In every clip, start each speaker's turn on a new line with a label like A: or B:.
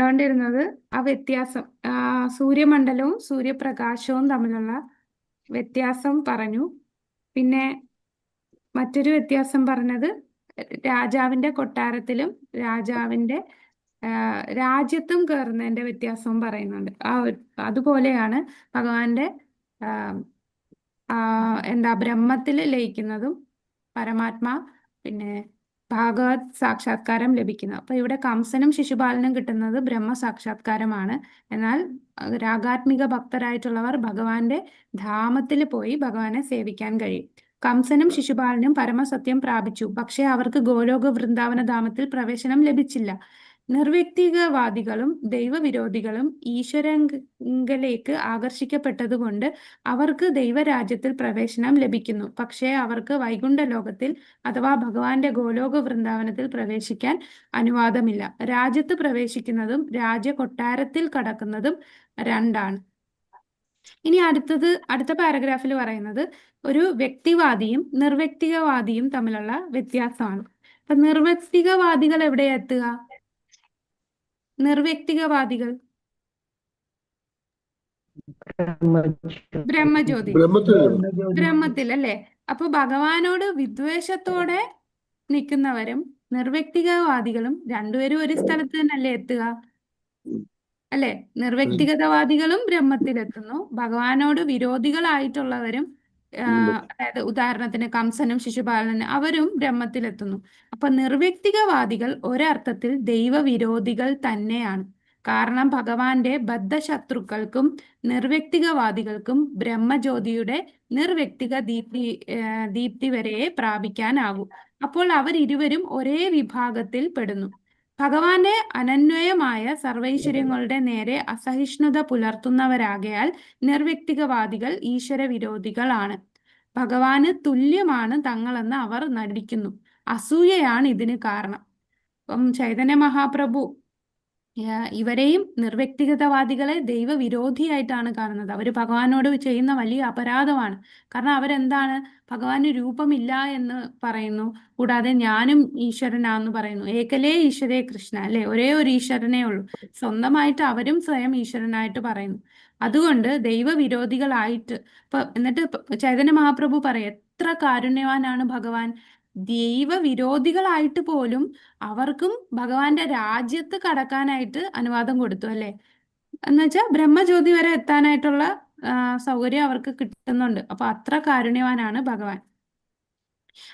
A: കണ്ടുകൊണ്ടിരുന്നത് ആ വ്യത്യാസം, സൂര്യമണ്ഡലവും സൂര്യപ്രകാശവും തമ്മിലുള്ള വ്യത്യാസം പറഞ്ഞു. പിന്നെ മറ്റൊരു വ്യത്യാസം പറഞ്ഞത് രാജാവിന്റെ കൊട്ടാരത്തിലും രാജാവിന്റെ രാജ്യത്തും കയറുന്നതിന്റെ വ്യത്യാസവും പറയുന്നുണ്ട്. അതുപോലെയാണ് ഭഗവാന്റെ ആ, ബ്രഹ്മത്തിൽ ലയിക്കുന്നതും പരമാത്മാ പിന്നെ ഭാഗവത് സാക്ഷാത്കാരം ലഭിക്കുന്നത്. അപ്പൊ ഇവിടെ കംസനും ശിശുപാലനും കിട്ടുന്നത് ബ്രഹ്മ സാക്ഷാത്കാരമാണ്. എന്നാൽ രാഗാത്മിക ഭക്തരായിട്ടുള്ളവർ ഭഗവാന്റെ ധാമത്തിൽ പോയി ഭഗവാനെ സേവിക്കാൻ കഴിയും. കംസനും ശിശുപാലനും പരമസത്യം പ്രാപിച്ചു, പക്ഷേ അവർക്ക് ഗോലോക വൃന്ദാവന ധാമത്തിൽ പ്രവേശനം ലഭിച്ചില്ല. നിർവ്യക്തികവാദികളും ദൈവവിരോധികളും ഈശ്വരങ്കലേക്ക് ആകർഷിക്കപ്പെട്ടതുകൊണ്ട് അവർക്ക് ദൈവരാജ്യത്തിൽ പ്രവേശനം ലഭിക്കുന്നു. പക്ഷേ അവർക്ക് വൈകുണ്ഠ ലോകത്തിൽ അഥവാ ഭഗവാന്റെ ഗോലോക വൃന്ദാവനത്തിൽ പ്രവേശിക്കാൻ അനുവാദമില്ല. രാജ്യത്ത് പ്രവേശിക്കുന്നതും രാജകൊട്ടാരത്തിൽ കടക്കുന്നതും രണ്ടാണ്. ഇനി അടുത്ത പാരഗ്രാഫിൽ പറയുന്നത് ഒരു വ്യക്തിവാദിയും നിർവ്യക്തികവാദിയും തമ്മിലുള്ള വ്യത്യാസമാണ്. അപ്പൊ നിർവ്യക്തികവാദികൾ എവിടെയാ എത്തുക? നിർവ്യക്തികവാദികൾ ബ്രഹ്മജ്യോതി, ബ്രഹ്മത്തിൽ അല്ലേ? അപ്പൊ ഭഗവാനോട് വിദ്വേഷത്തോടെ നിൽക്കുന്നവരും നിർവ്യക്തികവാദികളും രണ്ടുപേരും ഒരു സ്ഥലത്ത് തന്നെയല്ലേ എത്തുക, അല്ലെ? നിർവ്യക്തിഗതവാദികളും ബ്രഹ്മത്തിലെത്തുന്നു, ഭഗവാനോട് വിരോധികളായിട്ടുള്ളവരും അതായത് ഉദാഹരണത്തിന് കംസനും ശിശുപാലനും അവരും ബ്രഹ്മത്തിലെത്തുന്നു. അപ്പൊ നിർവ്യക്തികവാദികൾ ഒരർത്ഥത്തിൽ ദൈവവിരോധികൾ തന്നെയാണ്. കാരണം ഭഗവാന്റെ ബദ്ധശത്രുക്കൾക്കും നിർവ്യക്തികവാദികൾക്കും ബ്രഹ്മജ്യോതിയുടെ നിർവ്യക്തിക ദീപ്തി വരെ പ്രാപിക്കാനാകൂ. അപ്പോൾ അവരിരുവരും ഒരേ വിഭാഗത്തിൽ പെടുന്നു. ഭഗവാന്റെ അനന്വയമായ സർവൈശ്വര്യങ്ങളുടെ നേരെ അസഹിഷ്ണുത പുലർത്തുന്നവരാകയാൽ നിർവ്യക്തികവാദികൾ ഈശ്വര വിരോധികളാണ്. ഭഗവാന് തുല്യമാണ് തങ്ങളെന്ന് അവർ നടിക്കുന്നു. അസൂയയാണ് ഇതിന് കാരണം. അപ്പം ചൈതന്യ മഹാപ്രഭു ഇവരെയും നിർവ്യക്തിഗതവാദികളെ ദൈവവിരോധിയായിട്ടാണ് കാണുന്നത്. അവർ ഭഗവാനോട് ചെയ്യുന്ന വലിയ അപരാധമാണ്. കാരണം അവരെന്താണ്, ഭഗവാന് രൂപമില്ല എന്ന് പറയുന്നു, കൂടാതെ ഞാനും ഈശ്വരനാന്ന് പറയുന്നു. ഏകലേ ഈശ്വരേ കൃഷ്ണ, അല്ലെ? ഒരേ ഒരു ഈശ്വരനേ ഉള്ളൂ. സ്വന്തമായിട്ട് അവരും സ്വയം ഈശ്വരനായിട്ട് പറയുന്നു. അതുകൊണ്ട് ദൈവവിരോധികളായിട്ട് എന്നിട്ട് ചൈതന്യ മഹാപ്രഭു പറയും, എത്ര കാരുണ്യവാനാണ് ഭഗവാൻ. ദൈവവിരോധികളായിട്ട് പോലും അവർക്കും ഭഗവാന്റെ രാജ്യത്ത് കടക്കാനായിട്ട് അനുവാദം കൊടുത്തു, അല്ലെ? എന്നുവെച്ചാൽ ബ്രഹ്മജ്യോതി വരെ എത്താനായിട്ടുള്ള സൗകര്യം അവർക്ക് കിട്ടുന്നുണ്ട്. അപ്പൊ അത്ര കാരുണ്യവാനാണ് ഭഗവാൻ.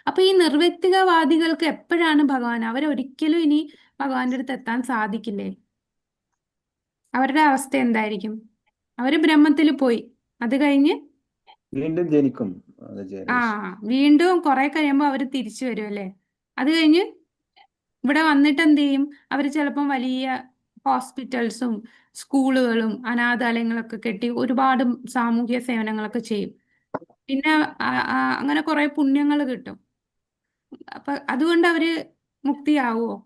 A: അപ്പൊ ഈ നിർവ്യക്തികവാദികൾക്ക് എപ്പോഴാണ് അവരൊരിക്കലും ഇനി ഭഗവാന്റെ അടുത്ത് എത്താൻ സാധിക്കില്ലേ? അവരുടെ അവസ്ഥ എന്തായിരിക്കും? അവര് ബ്രഹ്മത്തിൽ പോയി, അത് കഴിഞ്ഞ്
B: വീണ്ടും ജനിക്കും.
A: വീണ്ടും കുറെ കഴിയുമ്പോൾ അവര് തിരിച്ചു വരും, അല്ലെ? അത് കഴിഞ്ഞ് ഇവിടെ വന്നിട്ട് എന്ത് ചെയ്യും? അവർ ചിലപ്പം വലിയ ഹോസ്പിറ്റൽസും സ്കൂളുകളും അനാഥാലയങ്ങളൊക്കെ കെട്ടി ഒരുപാട് സാമൂഹ്യ സേവനങ്ങളൊക്കെ ചെയ്യും. പിന്നെ അങ്ങനെ കുറെ പുണ്യങ്ങൾ കിട്ടും. അപ്പൊ അതുകൊണ്ട് അവര് മുക്തിയാവുമോ?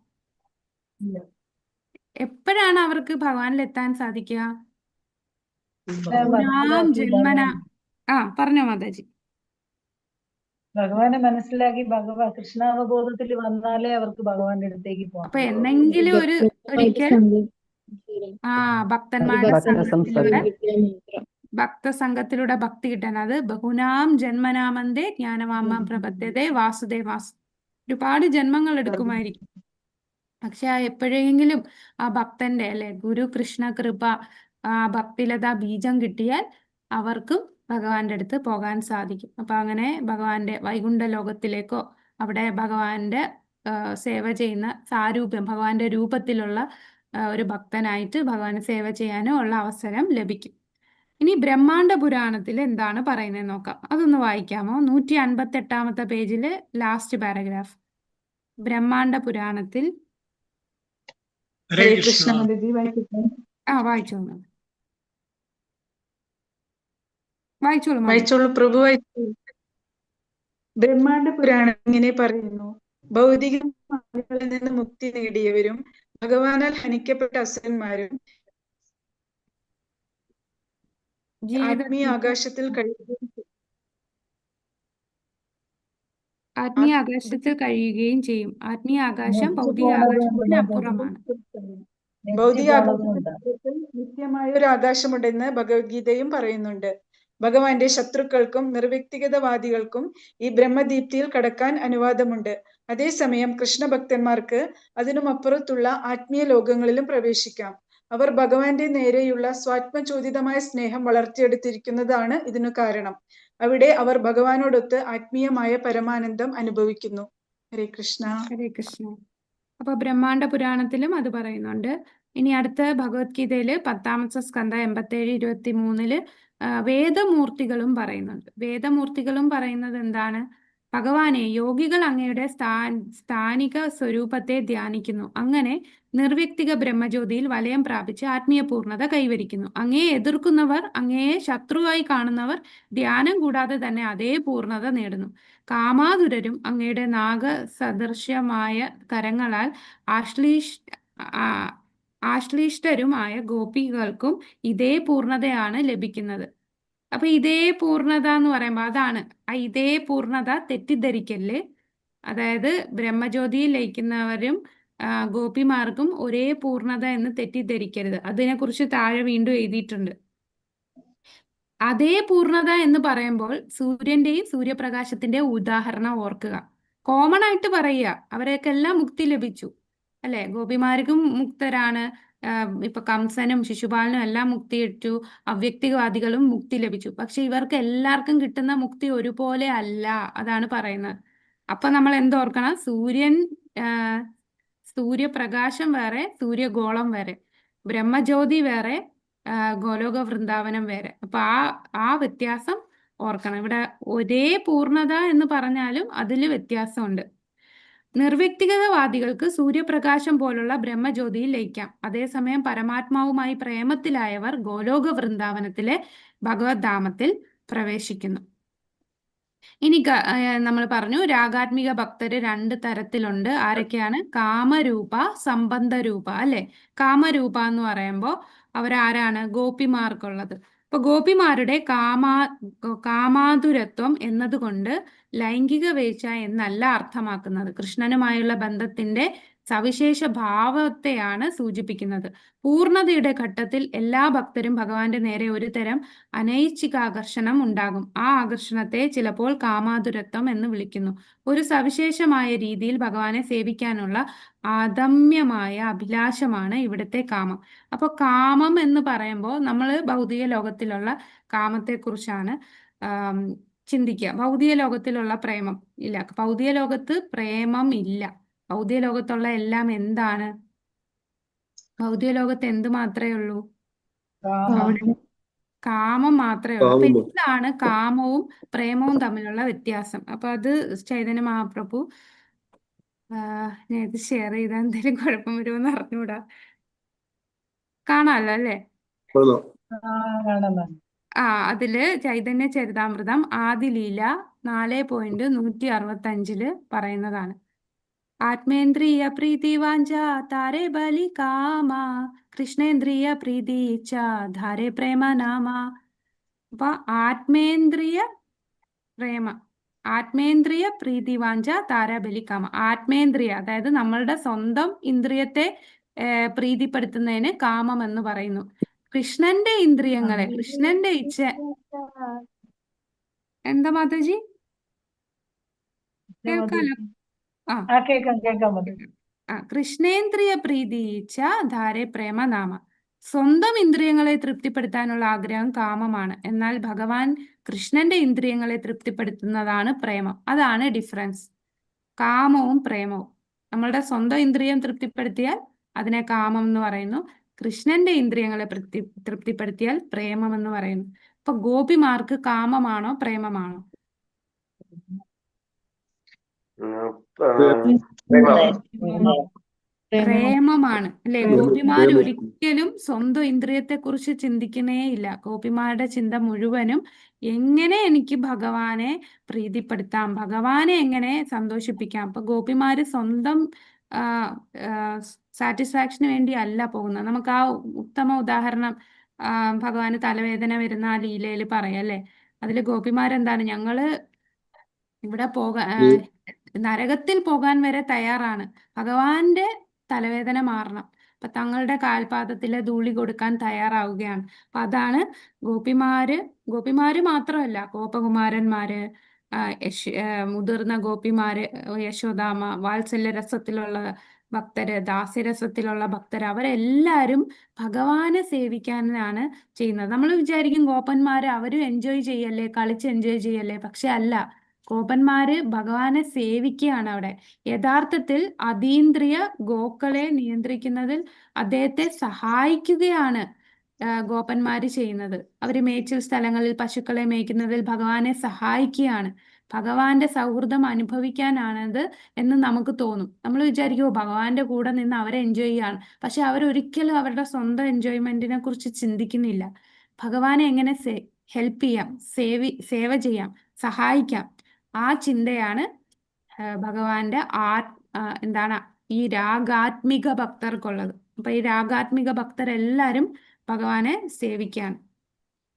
A: എപ്പോഴാണ് അവർക്ക് ഭഗവാനിൽ എത്താൻ സാധിക്കുക? ജന്മന. പറഞ്ഞോ മാതാജി.
C: ഭഗവാനെ മനസ്സിലാക്കി കൃഷ്ണാവബോധത്തിൽ വന്നാലേ അവർക്ക് ഭഗവാന്റെ അടുത്തേക്ക് പോകാം.
A: അപ്പൊ എന്തെങ്കിലും ഒരിക്കൽ ഭക്തസംഘത്തിലൂടെ ഭക്തി കിട്ടാൻ, അത് ബഹുനാം ജന്മനാമന്തേ ജ്ഞാനവാമാം പ്രപദ്യതേ വാസുദേവാസ്, ഒരുപാട് ജന്മങ്ങൾ എടുക്കുമായിരിക്കും. പക്ഷെ എപ്പോഴെങ്കിലും ആ ഭക്തന്റെ, അല്ലെ, ഗുരു കൃഷ്ണ കൃപ, ഭക്തിലത ബീജം കിട്ടിയാൽ അവർക്കും ഭഗവാന്റെ അടുത്ത് പോകാൻ സാധിക്കും. അപ്പൊ അങ്ങനെ ഭഗവാന്റെ വൈകുണ്ഠ ലോകത്തിലേക്കോ അവിടെ ഭഗവാന്റെ സേവ ചെയ്യുന്ന സാരൂപ്യം, ഭഗവാന്റെ രൂപത്തിലുള്ള ഒരു ഭക്തനായിട്ട് ഭഗവാനെ സേവ ചെയ്യാനോ ഉള്ള അവസരം ലഭിക്കും. ഇനി ബ്രഹ്മാണ്ഡ പുരാണത്തിൽ എന്താണ് പറയുന്നത് നോക്കാം. അതൊന്ന് വായിക്കാമോ? 158 പേജില് ലാസ്റ്റ് പാരഗ്രാഫ്. ബ്രഹ്മാണ്ഡ പുരാണത്തിൽ വായിച്ചോളൂ
D: പ്രഭു. ബ്രഹ്മാണ്ഡ പുരാണം ഇങ്ങനെ പറയുന്നു: ഭൗതികങ്ങളിൽ നിന്ന് മുക്തി നേടിയവരും ഭഗവാനാൽ ഹനിക്കപ്പെട്ട അസുരന്മാരും ആത്മീയ ആകാശത്തിൽ
A: കഴിയുകയും ചെയ്യും. ആത്മീയ ആകാശം ഭൗതിക ആകാശത്തിന് അപ്പുറമാണ്.
D: ഭൗതിക
C: പോണതുമുണ്ട്.
D: ആകാശത്തിൽ നിത്യമായ ഒരു ആകാശമുണ്ടെന്ന് ഭഗവത്ഗീതയും പറയുന്നുണ്ട്. ഭഗവാന്റെ ശത്രുക്കൾക്കും നിർവ്യക്തിഗതവാദികൾക്കും ഈ ബ്രഹ്മദീപ്തിയിൽ കടക്കാൻ അനുവാദമുണ്ട്. അതേസമയം കൃഷ്ണഭക്തന്മാർക്ക് അതിനുമപ്പുറത്തുള്ള ആത്മീയ ലോകങ്ങളിലും പ്രവേശിക്കാം. അവർ ഭഗവാന്റെ നേരെയുള്ള സ്വാത്മചോദിതമായ സ്നേഹം വളർത്തിയെടുത്തിരിക്കുന്നതാണ് ഇതിനു കാരണം. അവിടെ അവർ ഭഗവാനോടൊത്ത് ആത്മീയമായ പരമാനന്ദം അനുഭവിക്കുന്നു. ഹരേ കൃഷ്ണ.
A: ഹരേ കൃഷ്ണ. അപ്പൊ ബ്രഹ്മാണ്ഡ പുരാണത്തിലും അത് പറയുന്നുണ്ട്. ഇനി അടുത്ത ഭഗവത്ഗീതയില് 10-ാമത്തെ സ്കന്ധം 87-23 വേദമൂർത്തികളും പറയുന്നുണ്ട്. വേദമൂർത്തികളും പറയുന്നത് എന്താണ്? ഭഗവാനെ, യോഗികൾ അങ്ങയുടെ സ്ഥാനിക സ്വരൂപത്തെ ധ്യാനിക്കുന്നു. അങ്ങനെ നിർവ്യക്തിക ബ്രഹ്മജ്യോതിയിൽ വലയം പ്രാപിച്ച് ആത്മീയ പൂർണ്ണത കൈവരിക്കുന്നു. അങ്ങയെ എതിർക്കുന്നവർ, അങ്ങയെ ശത്രുവായി കാണുന്നവർ ധ്യാനം കൂടാതെ തന്നെ അതേ പൂർണ്ണത നേടുന്നു. കാമാതുരരും അങ്ങയുടെ നാഗസദൃശ്യമായ കരങ്ങളാൽ ആശ്ലിഷ്ടരുമായ ഗോപികൾക്കും ഇതേ പൂർണ്ണതയാണ് ലഭിക്കുന്നത്. അപ്പൊ ഇതേ പൂർണ്ണത എന്ന് പറയുമ്പോൾ അതാണ് ഇതേ പൂർണ്ണത തെറ്റിദ്ധരിക്കല്. അതായത് ബ്രഹ്മജ്യോതിയിൽ ലയിക്കുന്നവരും ഗോപിമാർക്കും ഒരേ പൂർണ്ണത എന്ന് തെറ്റിദ്ധരിക്കരുത്. അതിനെക്കുറിച്ച് താഴെ വീണ്ടും എഴുതിയിട്ടുണ്ട്. അതേ പൂർണ്ണത എന്ന് പറയുമ്പോൾ സൂര്യന്റെയും സൂര്യപ്രകാശത്തിന്റെ ഉദാഹരണം ഓർക്കുക. കോമൺ ആയിട്ട് പറയുക, അവരെക്കെല്ലാം മുക്തി ലഭിച്ചു അല്ലെ? ഗോപിമാർക്കും മുക്തരാണ്. ഇപ്പൊ കംസനും ശിശുപാലനും എല്ലാം മുക്തി കിട്ടു, അവ്യക്തിവാദികളും മുക്തി ലഭിച്ചു. പക്ഷെ ഇവർക്ക് എല്ലാവർക്കും കിട്ടുന്ന മുക്തി ഒരുപോലെ അല്ല, അതാണ് പറയുന്നത്. അപ്പൊ നമ്മൾ എന്തോർക്കണം? സൂര്യപ്രകാശം വേറെ, സൂര്യഗോളം വേറെ, ബ്രഹ്മജ്യോതി വേറെ, ഗോലോക വൃന്ദാവനം വേറെ. അപ്പൊ ആ വ്യത്യാസം ഓർക്കണം. ഇവിടെ ഒരേ പൂർണ്ണത എന്ന് പറഞ്ഞാലും അതിൽ വ്യത്യാസമുണ്ട്. നിർവ്യക്തിഗതവാദികൾക്ക് സൂര്യപ്രകാശം പോലുള്ള ബ്രഹ്മജ്യോതിയിൽ ലയിക്കാം. അതേസമയം പരമാത്മാവുമായി പ്രേമത്തിലായവർ ഗോലോക വൃന്ദാവനത്തിലെ ഭഗവത് ധാമത്തിൽ പ്രവേശിക്കുന്നു. ഇനി നമ്മൾ പറഞ്ഞു രാഗാത്മിക ഭക്തര് 2 തരത്തിലുണ്ട്. ആരൊക്കെയാണ്? കാമരൂപ, സംബന്ധരൂപ അല്ലെ? കാമരൂപ എന്ന് പറയുമ്പോൾ അവരാരാണ്? ഗോപിമാർക്കുള്ളത്. അപ്പൊ ഗോപിമാരുടെ കാമാതുരത്വം എന്നതുകൊണ്ട് ലൈംഗിക വേഴ്ച എന്നല്ല അർത്ഥമാക്കുന്നത്. കൃഷ്ണനുമായുള്ള ബന്ധത്തിന്റെ സവിശേഷ ഭാവത്തെയാണ് സൂചിപ്പിക്കുന്നത്. പൂർണ്ണതയുടെ ഘട്ടത്തിൽ എല്ലാ ഭക്തരും ഭഗവാന്റെ നേരെ ഒരു തരം അനൈച്ഛികാകർഷണം ഉണ്ടാകും. ആ ആകർഷണത്തെ ചിലപ്പോൾ കാമാതുരത്വം എന്ന് വിളിക്കുന്നു. ഒരു സവിശേഷമായ രീതിയിൽ ഭഗവാനെ സേവിക്കാനുള്ള അദമ്യമായ അഭിലാഷമാണ് ഇവിടുത്തെ കാമം. അപ്പൊ കാമം എന്ന് പറയുമ്പോൾ നമ്മൾ ഭൗതിക ലോകത്തിലുള്ള കാമത്തെക്കുറിച്ചാണ് ചിന്തിക്കുക. ഭൗതിക ലോകത്തിലുള്ള പ്രേമം ഇല്ല. ഭൗതിക ലോകത്ത് പ്രേമം ഇല്ല. ഭൗതിക ലോകത്തുള്ള എല്ലാം എന്താണ്? ഭൗതിക ലോകത്ത് എന്ത് മാത്രമേ ഉള്ളൂ? കാമം മാത്രമേ ഉള്ളൂ. അപ്പൊ എന്താണ് കാമവും പ്രേമവും തമ്മിലുള്ള വ്യത്യാസം? അപ്പൊ അത് ചൈതന്യ മഹാപ്രഭു ഞാൻ ഇത് ഷെയർ ചെയ്താൽ എന്തെങ്കിലും കുഴപ്പം വരുമെന്ന് അറിഞ്ഞൂടാ. കാണാമല്ലോ അല്ലേ? അതില് ചൈതന്യ ചരിതാമൃതം ആദിലീല 4.165 പറയുന്നതാണ്. ആത്മേന്ദ്രിയ പ്രീതി വാഞ്ച താരെ ബലി കാമ, കൃഷ്ണേന്ദ്രിയ പ്രീതി ഇച്ഛ ധാരെ പ്രേമ നാമ. അപ്പൊ ആത്മേന്ദ്രിയ പ്രീതി വാഞ്ച താര ബലി കാമ. ആത്മേന്ദ്രിയ അതായത് നമ്മളുടെ സ്വന്തം ഇന്ദ്രിയത്തെ പ്രീതിപ്പെടുത്തുന്നതിന് കാമം എന്ന് പറയുന്നു. കൃഷ്ണന്റെ ഇന്ദ്രിയങ്ങളെ, കൃഷ്ണന്റെ ഇച്ഛ എന്താ മാതാജി? കേൾക്കാലോ? കൃഷ്ണേന്ദ്രിയ പ്രീതി ഇച്ഛ ധാരെ പ്രേമ നാമ. സ്വന്തം ഇന്ദ്രിയങ്ങളെ തൃപ്തിപ്പെടുത്താനുള്ള ആഗ്രഹം കാമമാണ്. എന്നാൽ ഭഗവാൻ കൃഷ്ണന്റെ ഇന്ദ്രിയങ്ങളെ തൃപ്തിപ്പെടുത്തുന്നതാണ് പ്രേമം. അതാണ് ഡിഫറൻസ്. കാമവും പ്രേമവും. നമ്മളുടെ സ്വന്തം ഇന്ദ്രിയം തൃപ്തിപ്പെടുത്തിയാൽ അതിനെ കാമം എന്ന് പറയുന്നു. കൃഷ്ണന്റെ ഇന്ദ്രിയങ്ങളെ തൃപ്തിപ്പെടുത്തിയാൽ പ്രേമം എന്ന് പറയുന്നു. അപ്പൊ ഗോപിമാർക്ക് കാമമാണോ പ്രേമമാണോ? പ്രേമമാണ് അല്ലെ? ഗോപിമാർ ഒരിക്കലും സ്വന്തം ഇന്ദ്രിയത്തെ കുറിച്ച് ചിന്തിക്കുന്നേ ഇല്ല. ഗോപിമാരുടെ ചിന്ത മുഴുവനും എങ്ങനെ എനിക്ക് ഭഗവാനെ പ്രീതിപ്പെടുത്താം, ഭഗവാനെ എങ്ങനെ സന്തോഷിപ്പിക്കാം. അപ്പൊ ഗോപിമാര് സ്വന്തം സാറ്റിസ്ഫാക്ഷന് വേണ്ടി അല്ല പോകുന്നത്. നമുക്ക് ആ ഉത്തമ ഉദാഹരണം ഭഗവാന് തലവേദന വരുന്ന ആ ലീലയിൽ പറയാം അല്ലെ? അതില് ഗോപിമാരെന്താണ്? ഞങ്ങള് ഇവിടെ നരകത്തിൽ പോകാൻ വരെ തയ്യാറാണ്, ഭഗവാന്റെ തലവേദന മാറണം. അപ്പൊ തങ്ങളുടെ കാൽപാദത്തിലെ ധൂളി കൊടുക്കാൻ തയ്യാറാവുകയാണ്. അപ്പൊ അതാണ് ഗോപിമാര് മാത്രമല്ല, ഗോപകുമാരന്മാര്, മുതിർന്ന ഗോപിമാര്, യശോദാമ്മ, വാത്സല്യ രസത്തിലുള്ള ഭക്തര്, ദാസ്യരസത്തിലുള്ള ഭക്തര്, അവരെല്ലാരും ഭഗവാനെ സേവിക്കാനാണ് ചെയ്യുന്നത്. നമ്മൾ വിചാരിക്കും ഗോപന്മാര് അവരും എൻജോയ് ചെയ്യല്ലേ, കളിച്ച് എൻജോയ് ചെയ്യല്ലേ, പക്ഷെ അല്ല. ഗോപന്മാര് ഭഗവാനെ സേവിക്കുകയാണ് അവിടെ. യഥാർത്ഥത്തിൽ അതീന്ദ്രിയ ഗോക്കളെ നിയന്ത്രിക്കുന്നതിൽ അദ്ദേഹത്തെ സഹായിക്കുകയാണ് ഗോപന്മാര് ചെയ്യുന്നത്. അവര് മേച്ചിൽ സ്ഥലങ്ങളിൽ പശുക്കളെ മേയ്ക്കുന്നതിൽ ഭഗവാനെ സഹായിക്കുകയാണ്. ഭഗവാന്റെ സൗഹൃദം അനുഭവിക്കാനാണത് എന്ന് നമുക്ക് തോന്നും. നമ്മൾ വിചാരിക്കുമോ ഭഗവാന്റെ കൂടെ നിന്ന് അവരെ എൻജോയ് ചെയ്യാണ്, പക്ഷെ അവരൊരിക്കലും അവരുടെ സ്വന്തം എൻജോയ്മെന്റിനെ കുറിച്ച് ചിന്തിക്കുന്നില്ല. ഭഗവാനെ എങ്ങനെ ഹെൽപ്പ് ചെയ്യാം, സേവ ചെയ്യാം, സഹായിക്കാം, ആ ചിന്തയാണ് ഭഗവാന്റെ എന്താണ് ഈ രാഗാത്മിക ഭക്തർക്കുള്ളത്. അപ്പൊ ഈ രാഗാത്മിക ഭക്തരെല്ലാരും ഭഗവാനെ സേവിക്കുകയാണ്.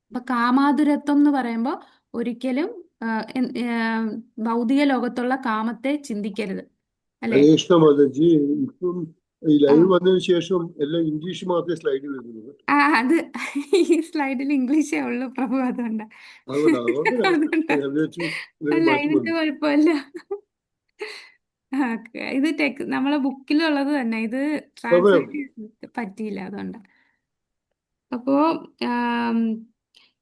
A: അപ്പൊ കാമാതുരത്വം എന്ന് പറയുമ്പോൾ ഒരിക്കലും ഭൗതിക ലോകത്തുള്ള കാമത്തെ ചിന്തിക്കരുത്, അല്ലെ?
E: കൃഷ്ണ മാതാജി, ഇപ്പം ഈ ലൈവ് വന്നതിന് ശേഷം എല്ലാം ഇംഗ്ലീഷ് മാത്രമേ സ്ലൈഡ് വരുന്നുള്ളൂ.
A: അത് ഈ സ്ലൈഡിൽ ഇംഗ്ലീഷേ ഉള്ളൂ പ്രഭു, അതുകൊണ്ട് അല്ല ഇതിന്റെ കുഴപ്പമില്ല. ഇത് നമ്മളെ ബുക്കിലുള്ളത് തന്നെ, ഇത് ട്രാൻസ്ലേറ്റ് പറ്റിയില്ല, അതുകൊണ്ട്. അപ്പോ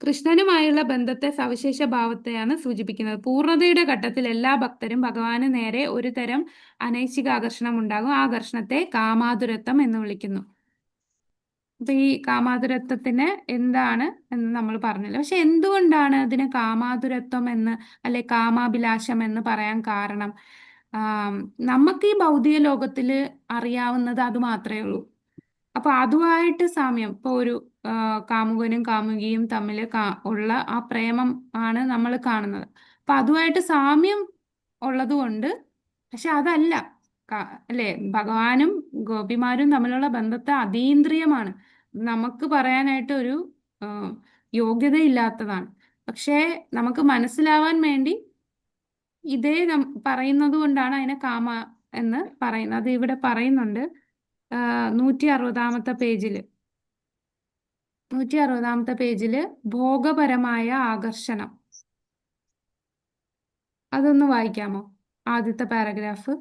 A: കൃഷ്ണനുമായുള്ള ബന്ധത്തെ സവിശേഷ ഭാവത്തെയാണ് സൂചിപ്പിക്കുന്നത്. പൂർണ്ണതയുടെ ഘട്ടത്തിൽ എല്ലാ ഭക്തരും ഭഗവാന് നേരെ ഒരു തരം അനൈച്ഛിക ആകർഷണം ഉണ്ടാകും. ആ ആകർഷണത്തെ കാമാതുരത്വം എന്ന് വിളിക്കുന്നു. അപ്പൊ ഈ കാമാതുരത്വത്തിന് എന്താണ് എന്ന് നമ്മൾ പറഞ്ഞല്ലോ. പക്ഷെ എന്തുകൊണ്ടാണ് അതിന് കാമാതുരത്വം എന്ന്, അല്ലെ കാമാഭിലാഷം എന്ന് പറയാൻ കാരണം? നമുക്ക് ഈ ഭൗതിക ലോകത്തില് അറിയാവുന്നത് അത് മാത്രമേ ഉള്ളൂ. അപ്പൊ അതുമായിട്ട് സാമ്യം, ഇപ്പൊ ഒരു കാമുകനും കാമുകിയും തമ്മിൽ ഉള്ള ആ പ്രേമം ആണ് നമ്മൾ കാണുന്നത്. അപ്പൊ അതുമായിട്ട് സാമ്യം ഉള്ളത് കൊണ്ട്, പക്ഷെ അതല്ല അല്ലെ, ഭഗവാനും ഗോപിമാരും തമ്മിലുള്ള ബന്ധത്തെ അതീന്ദ്രിയമാണ്, നമുക്ക് പറയാനായിട്ട് ഒരു യോഗ്യതയില്ലാത്തതാണ്. പക്ഷേ നമുക്ക് മനസ്സിലാവാൻ വേണ്ടി ഇതേ പറയുന്നത് കൊണ്ടാണ് അതിനെ കാമ എന്ന് പറയുന്നത്. അത് ഇവിടെ പറയുന്നുണ്ട് 160-ാമത്തെ പേജില് ഭോഗപരമായ ആകർഷണം. അതൊന്ന് വായിക്കാമോ, ആദ്യത്തെ പാരഗ്രാഫ്?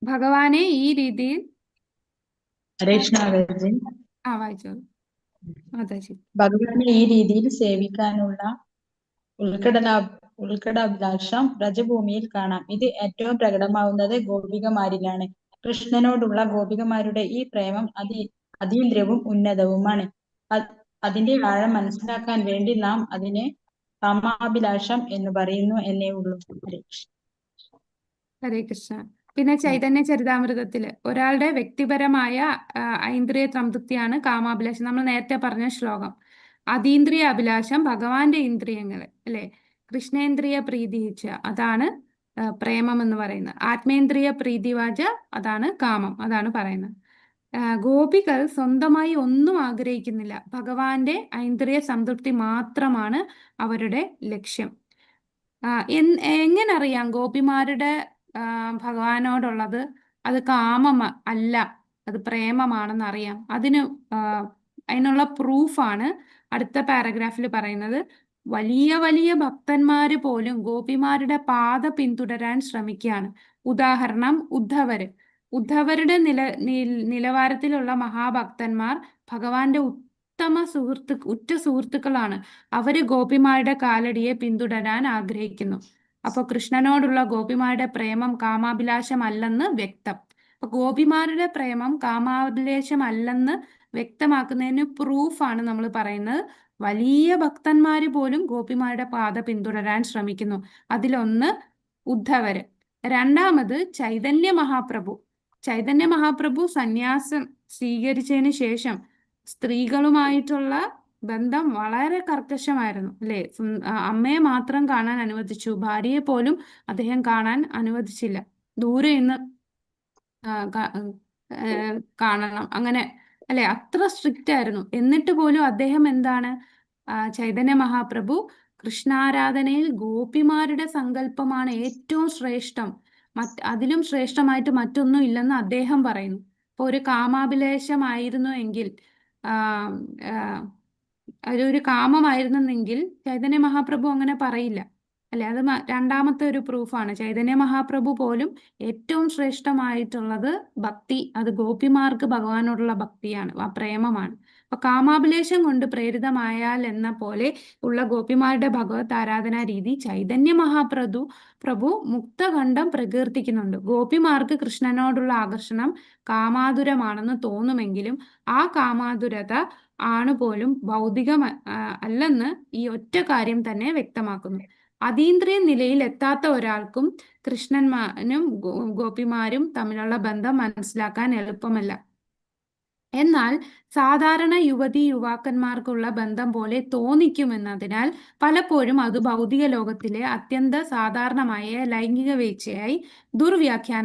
A: ഭഗവാനെ ഈ രീതിയിൽ വായിച്ചോളൂ. അതെ, ശരി.
F: ഭഗവാനെ ഈ രീതിയിൽ സേവിക്കാനുള്ള ഉത്കടാഭിലാഷം വ്രജഭൂമിയിൽ കാണാം. ഇത് ഏറ്റവും പ്രകടമാവുന്നത് ഗോപികമാരിലാണ്. കൃഷ്ണനോടുള്ള ഗോപികമാരുടെ ഈ പ്രേമം അതീന്ദ്രിയവും ഉന്നതവുമാണ്. അതിന്റെ ആഴം മനസ്സിലാക്കാൻ വേണ്ടി നാം അതിനെ കാമാഭിലാഷം എന്ന് പറയുന്നു എന്നേ ഉള്ളൂ.
A: ഹരേ കൃഷ്ണ. പിന്നെ ചൈതന്യ ചരിതാമൃതത്തില് ഒരാളുടെ വ്യക്തിപരമായ ഐന്ദ്രിയ സംതൃപ്തിയാണ് കാമാഭിലാഷം. നമ്മൾ നേരത്തെ പറഞ്ഞ ശ്ലോകം. അതീന്ദ്രിയ അഭിലാഷം ഭഗവാന്റെ ഇന്ദ്രിയങ്ങള്, അല്ലെ? കൃഷ്ണേന്ദ്രിയ പ്രീതിയിച്ച, അതാണ് പ്രേമം എന്ന് പറയുന്നത്. ആത്മേന്ദ്രിയ പ്രീതിവാച, അതാണ് കാമം, അതാണ് പറയുന്നത്. ഗോപികൾ സ്വന്തമായി ഒന്നും ആഗ്രഹിക്കുന്നില്ല. ഭഗവാന്റെ ഐന്ദ്രിയ സംതൃപ്തി മാത്രമാണ് അവരുടെ ലക്ഷ്യം. എങ്ങനെ അറിയാം ഗോപിമാരുടെ ഭഗവാനോടുള്ളത് അത് കാമം അല്ല, അത് പ്രേമമാണെന്ന് അറിയാം? അതിനുള്ള പ്രൂഫാണ് അടുത്ത പാരഗ്രാഫിൽ പറയുന്നത്. വലിയ വലിയ ഭക്തന്മാര് പോലും ഗോപിമാരുടെ പാത പിന്തുടരാൻ ശ്രമിക്കുകയാണ്. ഉദാഹരണം ഉദ്ധവരുടെ നിലവാരത്തിലുള്ള മഹാഭക്തന്മാർ ഭഗവാന്റെ ഉറ്റ സുഹൃത്തുക്കളാണ്. അവര് ഗോപിമാരുടെ കാലടിയെ പിന്തുടരാൻ ആഗ്രഹിക്കുന്നു. അപ്പൊ കൃഷ്ണനോടുള്ള ഗോപിമാരുടെ പ്രേമം കാമാഭിലാഷമല്ലെന്ന് വ്യക്തം. അപ്പൊ ഗോപിമാരുടെ പ്രേമം കാമാഭിലാഷമല്ലെന്ന് വ്യക്തമാക്കുന്നതിന് പ്രൂഫാണ് നമ്മൾ പറയുന്നത്. വലിയ ഭക്തന്മാര് പോലും ഗോപിമാരുടെ പാത പിന്തുടരാൻ ശ്രമിക്കുന്നു. അതിലൊന്ന് ഉദ്ധവര്. രണ്ടാമത് ചൈതന്യ മഹാപ്രഭു സന്യാസം സ്വീകരിച്ചതിന് ശേഷം സ്ത്രീകളുമായിട്ടുള്ള ബന്ധം വളരെ കർക്കശമായിരുന്നു, അല്ലെ? അമ്മയെ മാത്രം കാണാൻ അനുവദിച്ചു, ഭാര്യയെ പോലും അദ്ദേഹം കാണാൻ അനുവദിച്ചില്ല. ദൂരെ നിന്ന് കാണണം, അങ്ങനെ, അല്ലെ? അത്ര സ്ട്രിക്റ്റ് ആയിരുന്നു. എന്നിട്ട് പോലും അദ്ദേഹം എന്താണ്, ചൈതന്യ മഹാപ്രഭു കൃഷ്ണാരാധനയിൽ ഗോപിമാരുടെ സങ്കല്പമാണ് ഏറ്റവും ശ്രേഷ്ഠം, അതിലും ശ്രേഷ്ഠമായിട്ട് മറ്റൊന്നും ഇല്ലെന്ന് അദ്ദേഹം പറയുന്നു. ഇപ്പോൾ ഒരു കാമാഭിലാഷമായിരുന്നു എങ്കിൽ അതൊരു കാമമായിരുന്നെങ്കിൽ ചൈതന്യ മഹാപ്രഭു അങ്ങനെ പറയില്ല അല്ലെ. അത് രണ്ടാമത്തെ ഒരു പ്രൂഫാണ്. ചൈതന്യ മഹാപ്രഭു പോലും ഏറ്റവും ശ്രേഷ്ഠമായിട്ടുള്ളത് ഭക്തി, അത് ഗോപിമാർക്ക് ഭഗവാനോടുള്ള ഭക്തിയാണ്, ആ പ്രേമമാണ്. അപ്പൊ കാമാഭിലേഷം കൊണ്ട് പ്രേരിതമായാൽ എന്ന പോലെ ഉള്ള ഗോപിമാരുടെ ഭഗവത് ആരാധനാ രീതി ചൈതന്യ പ്രഭു മുക്തഖണ്ഡം പ്രകീർത്തിക്കുന്നുണ്ട്. ഗോപിമാർക്ക് കൃഷ്ണനോടുള്ള ആകർഷണം കാമാതുരമാണെന്ന് തോന്നുമെങ്കിലും ആ കാമാതുരത ആണ് പോലും ഭൗതികം അല്ലെന്ന് ഈ ഒറ്റ കാര്യം തന്നെ വ്യക്തമാക്കുന്നു. അതീന്ദ്രിയ നിലയിൽ എത്താത്ത ഒരാൾക്കും കൃഷ്ണന്മാരും ഗോപിമാരും തമ്മിലുള്ള ബന്ധം മനസ്സിലാക്കാൻ എളുപ്പമല്ല. എന്നാൽ സാധാരണ യുവാക്കന്മാർക്കുള്ള ബന്ധം പോലെ തോന്നിക്കുമെന്നതിനാൽ പലപ്പോഴും അത് ഭൗതിക ലോകത്തിലെ അത്യന്ത സാധാരണമായ ലൈംഗിക വീഴ്ചയായി ദുർവ്യാഖ്യാനം